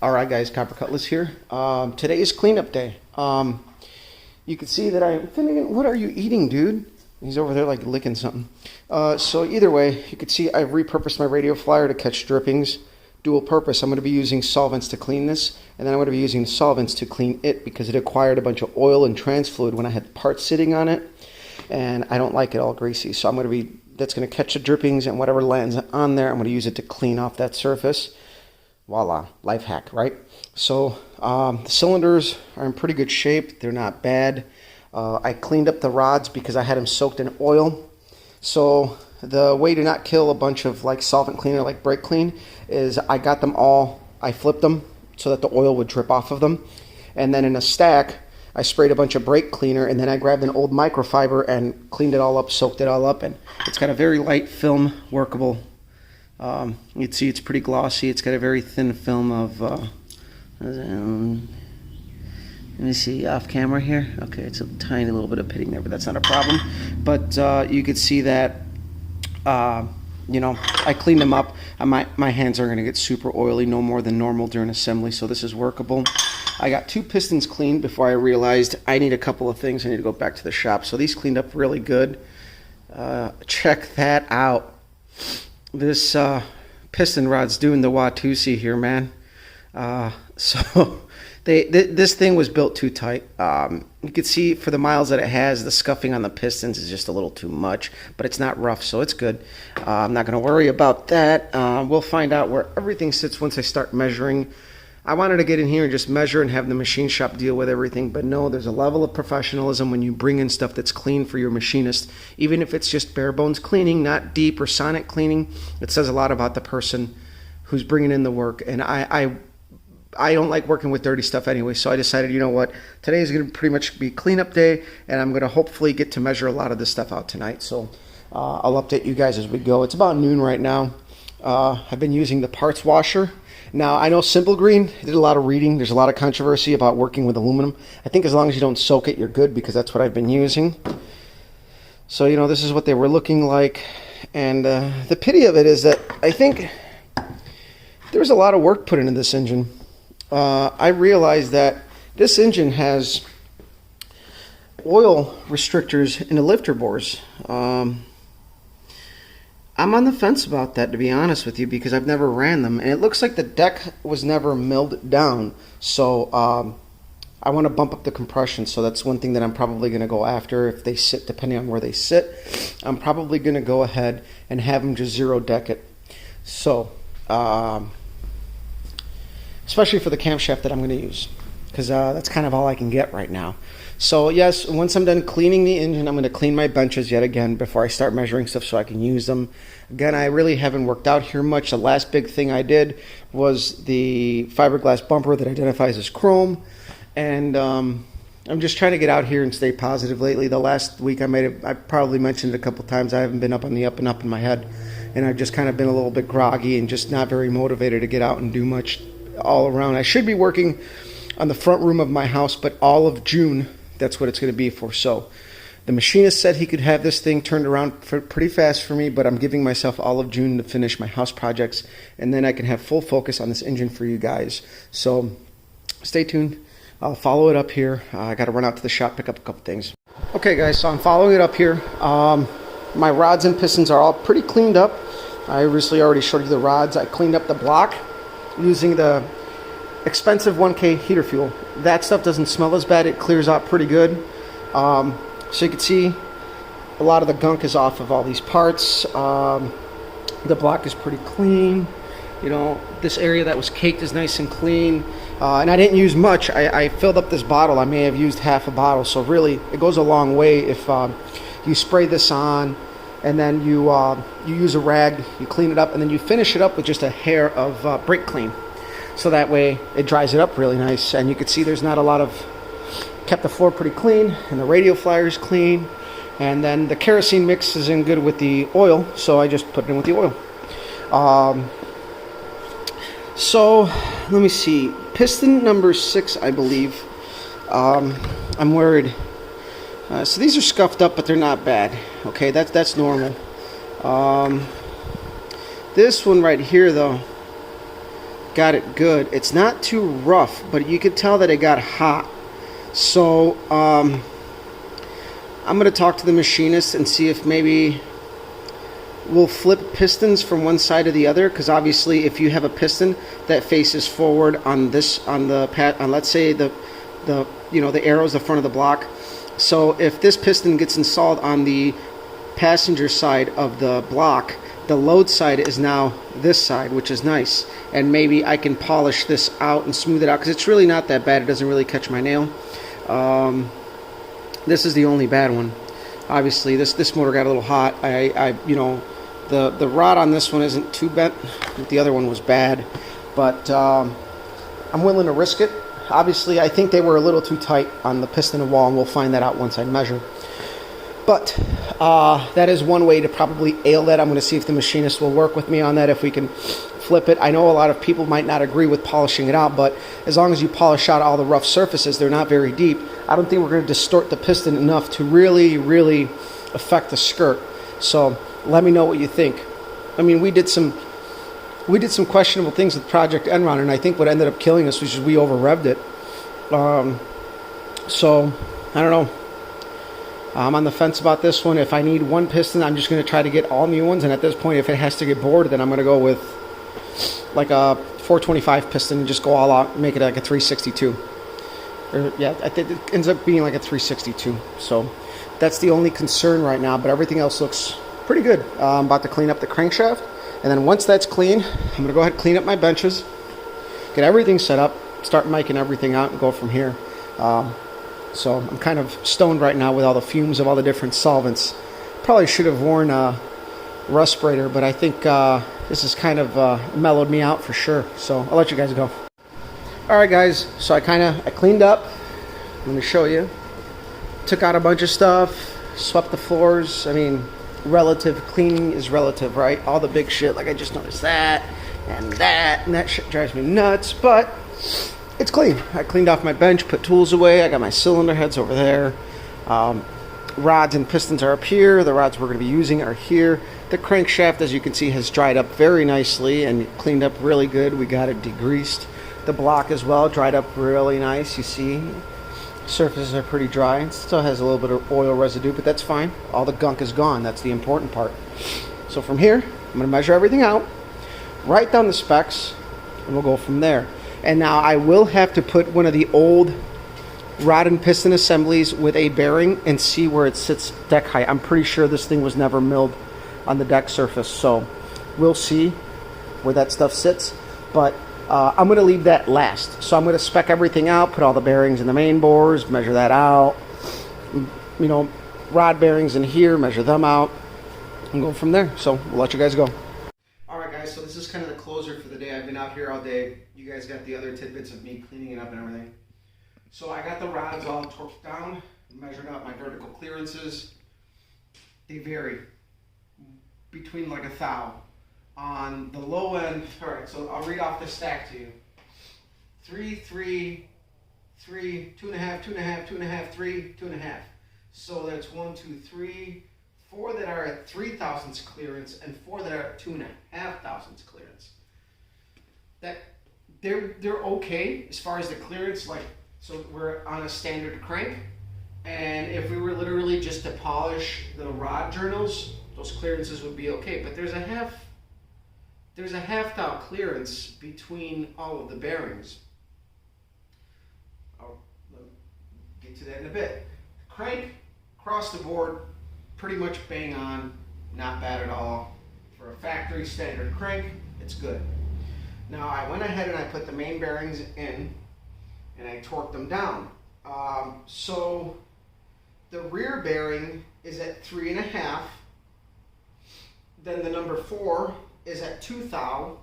All right, guys, Copper Cutlass here. Today is cleanup day. You can see that I'm thinking, what are you eating, dude? He's over there like licking something. So either way, you can see I've repurposed my radio flyer to catch drippings. Dual purpose. I'm going to be using solvents to clean this, and then I'm going to be using solvents to clean it because it acquired a bunch of oil and trans fluid when I had parts sitting on it, and I don't like it all greasy. So that's going to catch the drippings, and whatever lands on there, I'm going to use it to clean off that surface. Voila, life hack, right? So the cylinders are in pretty good shape. They're not bad. I cleaned up the rods because I had them soaked in oil. So the way to not kill a bunch of like solvent cleaner, like brake clean, is I got them all, I flipped them so that the oil would drip off of them. And then in a stack, I sprayed a bunch of brake cleaner, and then I grabbed an old microfiber and cleaned it all up, soaked it all up, and it's got a very light film, workable. You can see it's pretty glossy. It's got a very thin film of, let me see, off camera here. Okay, it's a tiny little bit of pitting there, but that's not a problem. But you can see that, you know, I cleaned them up. My hands are going to get super oily, no more than normal during assembly, so this is workable. I got 2 pistons cleaned before I realized I need a couple of things. I need to go back to the shop. So these cleaned up really good. Check that out. This piston rod's doing the Watusi here, man. So this thing was built too tight. You can see for the miles that it has, the scuffing on the pistons is just a little too much, but it's not rough, so it's good. I'm not going to worry about that. We'll find out where everything sits once I start measuring. I wanted to get in here and just measure and have the machine shop deal with everything, but no, there's a level of professionalism when you bring in stuff that's clean for your machinist, even if it's just bare bones cleaning, not deep or sonic cleaning. It says a lot about the person who's bringing in the work, and I don't like working with dirty stuff anyway, so I decided, you know what, today is going to pretty much be cleanup day, and I'm going to hopefully get to measure a lot of this stuff out tonight, so I'll update you guys as we go. It's about noon right now. I've been using the parts washer. Now, I know Simple Green did a lot of reading. There's a lot of controversy about working with aluminum. I think as long as you don't soak it, you're good, because that's what I've been using. So, you know, this is what they were looking like. And the pity of it is that I think there was a lot of work put into this engine. I realized that this engine has oil restrictors in the lifter bores. I'm on the fence about that, to be honest with you, because I've never ran them, and it looks like the deck was never milled down. So I want to bump up the compression, so that's one thing that I'm probably going to go after. If they sit, depending on where they sit, I'm probably going to go ahead and have them just zero deck it. So especially for the camshaft that I'm going to use, because that's kind of all I can get right now. So yes, once I'm done cleaning the engine, I'm going to clean my benches yet again before I start measuring stuff so I can use them. Again, I really haven't worked out here much. The last big thing I did was the fiberglass bumper that identifies as chrome, and I'm just trying to get out here and stay positive lately. The last week I probably mentioned it a couple times, I haven't been up on the up and up in my head, and I've just kind of been a little bit groggy and just not very motivated to get out and do much all around. I should be working on the front room of my house, but all of June, that's what it's going to be for. So the machinist said he could have this thing turned around pretty fast for me, but I'm giving myself all of June to finish my house projects, and then I can have full focus on this engine for you guys. So stay tuned. I'll follow it up here. I got to run out to the shop, pick up a couple things. Okay, guys, so I'm following it up here. My rods and pistons are all pretty cleaned up. I obviously already showed you the rods. I cleaned up the block using the expensive 1K heater fuel. That stuff doesn't smell as bad. It clears out pretty good. So you can see a lot of the gunk is off of all these parts. The block is pretty clean. You know, this area that was caked is nice and clean. And I didn't use much. I filled up this bottle. I may have used half a bottle. So really, it goes a long way if you spray this on, and then you use a rag, you clean it up, and then you finish it up with just a hair of brake clean. So that way it dries it up really nice, and you can see there's not a lot of, kept the floor pretty clean, and the radio flyer is clean, and then the kerosene mix is in good with the oil, so I just put it in with the oil. So let me see, piston number 6, I believe. I'm worried. So these are scuffed up, but they're not bad. Okay, that's normal. This one right here, though, got it good. It's not too rough, but you could tell that it got hot. So I'm going to talk to the machinist and see if maybe we'll flip pistons from one side to the other, because obviously if you have a piston that faces forward on this, on let's say the arrows, the front of the block. So if this piston gets installed on the passenger side of the block, the load side is now this side, which is nice. And maybe I can polish this out and smooth it out, because it's really not that bad. It doesn't really catch my nail. This is the only bad one. Obviously this motor got a little hot. The rod on this one isn't too bent. The other one was bad, but I'm willing to risk it. Obviously, I think they were a little too tight on the piston and wall, and we'll find that out once I measure. But that is one way to probably ail that. I'm going to see if the machinist will work with me on that, if we can flip it. I know a lot of people might not agree with polishing it out, but as long as you polish out all the rough surfaces, they're not very deep. I don't think we're going to distort the piston enough to really, really affect the skirt. So let me know what you think. I mean, we did some questionable things with Project Enron, and I think what ended up killing us was just we over-revved it. So I don't know. I'm on the fence about this one. If I need one piston, I'm just going to try to get all new ones, and at this point, if it has to get bored, then I'm going to go with like a 425 piston and just go all out, make it like a 362. Yeah, I think it ends up being like a 362. So that's the only concern right now, but everything else looks pretty good. I'm about to clean up the crankshaft, and then once that's clean, I'm going to go ahead and clean up my benches, get everything set up, start miking everything out, and go from here. So I'm kind of stoned right now with all the fumes of all the different solvents. Probably should have worn a respirator, but I think this has kind of mellowed me out for sure. So I'll let you guys go. Alright guys, so I cleaned up. Let me show you. Took out a bunch of stuff, swept the floors. I mean, relative cleaning is relative, right? All the big shit, like I just noticed that, and that shit drives me nuts, but it's clean. I cleaned off my bench, put tools away. I got my cylinder heads over there. Rods and pistons are up here. The rods we're going to be using are here. The crankshaft, as you can see, has dried up very nicely and cleaned up really good. We got it degreased. The block as well dried up really nice. You see, surfaces are pretty dry. It still has a little bit of oil residue, but that's fine. All the gunk is gone. That's the important part. So from here, I'm going to measure everything out, write down the specs, and we'll go from there. And now I will have to put one of the old rod and piston assemblies with a bearing and see where it sits deck height. I'm pretty sure this thing was never milled on the deck surface, so we'll see where that stuff sits. But I'm going to leave that last. So I'm going to spec everything out, put all the bearings in the main bores, measure that out. You know, rod bearings in here, measure them out, and go from there. So we'll let you guys go. Alright guys, so this is kind of the closer for the day. I've been out here all day. You guys got the other tidbits of me cleaning it up and everything. So I got the rods all torqued down, measured out my vertical clearances. They vary between like a thou. On the low end, alright, so I'll read off the stack to you. 3, 3, 3, 2.5, 2.5, 2.5, 3, 2.5. So that's 1, 2, 3, 4 that are at 3 thousandths clearance and 4 that are at 2.5 thousandths clearance. That they're okay as far as the clearance. Like, so we're on a standard crank, and if we were literally just to polish the rod journals, those clearances would be okay. But there's a half thou clearance between all of the bearings. I'll get to that in a bit. Crank across the board, pretty much bang on, not bad at all. For a factory standard crank, it's good. Now I went ahead and I put the main bearings in and I torqued them down. So the rear bearing is at 3.5. Then the number 4 is at 2 thou.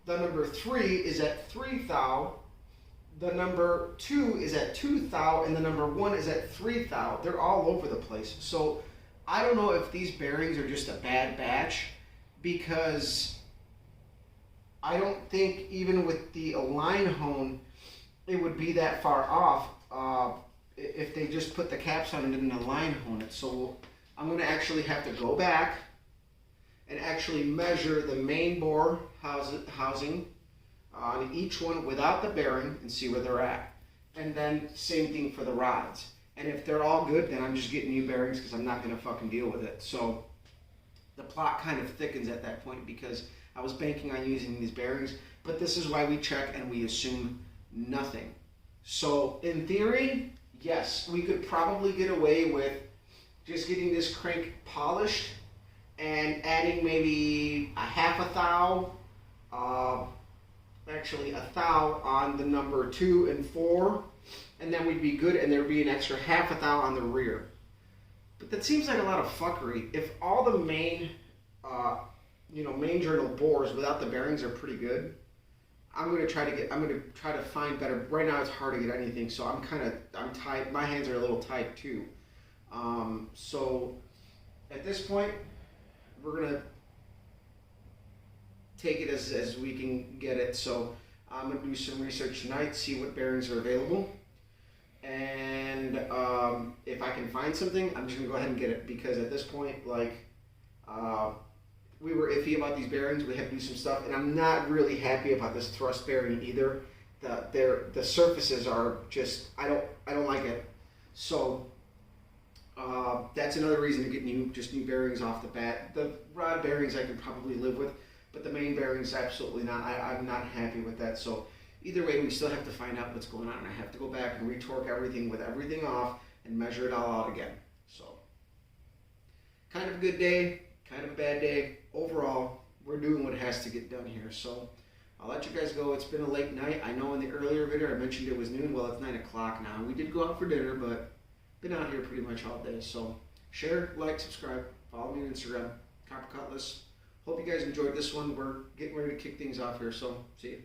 The number 3 is at 3 thou. The number 2 is at 2 thou, and the number 1 is at 3 thou. They're all over the place. So I don't know if these bearings are just a bad batch, because I don't think even with the align hone it would be that far off if they just put the caps on and didn't align hone it. So I'm going to actually have to go back and actually measure the main bore housing, on each one without the bearing and see where they're at. And then same thing for the rods. And if they're all good, then I'm just getting new bearings because I'm not going to fucking deal with it. So the plot kind of thickens at that point because I was banking on using these bearings. But this is why we check and we assume nothing. So in theory, yes, we could probably get away with just getting this crank polished and adding maybe a half a thou, actually a thou on the number 2 and 4, and then we'd be good, and there'd be an extra half a thou on the rear. But that seems like a lot of fuckery. If all the main, main journal bores without the bearings are pretty good, I'm gonna try to find better. Right now it's hard to get anything, so I'm tight. My hands are a little tight too. So at this point, we're gonna take it as we can get it. So I'm gonna do some research tonight, see what bearings are available, and if I can find something, I'm just gonna go ahead and get it, because at this point, we were iffy about these bearings. We had to do some stuff, and I'm not really happy about this thrust bearing either. The surfaces are just, I don't like it. So that's another reason to get new bearings off the bat. The rod bearings I can probably live with, but the main bearings absolutely not. I'm not happy with that. So either way, we still have to find out what's going on. I have to go back and retorque everything with everything off and measure it all out again. So kind of a good day, kind of a bad day. Overall, we're doing what has to get done here. So I'll let you guys go. It's been a late night. I know in the earlier video I mentioned it was noon. Well, it's 9 o'clock now. We did go out for dinner, but been out here pretty much all day. So share, like, subscribe, follow me on Instagram, Copper Cutlass. Hope you guys enjoyed this one. We're getting ready to kick things off here, so see you.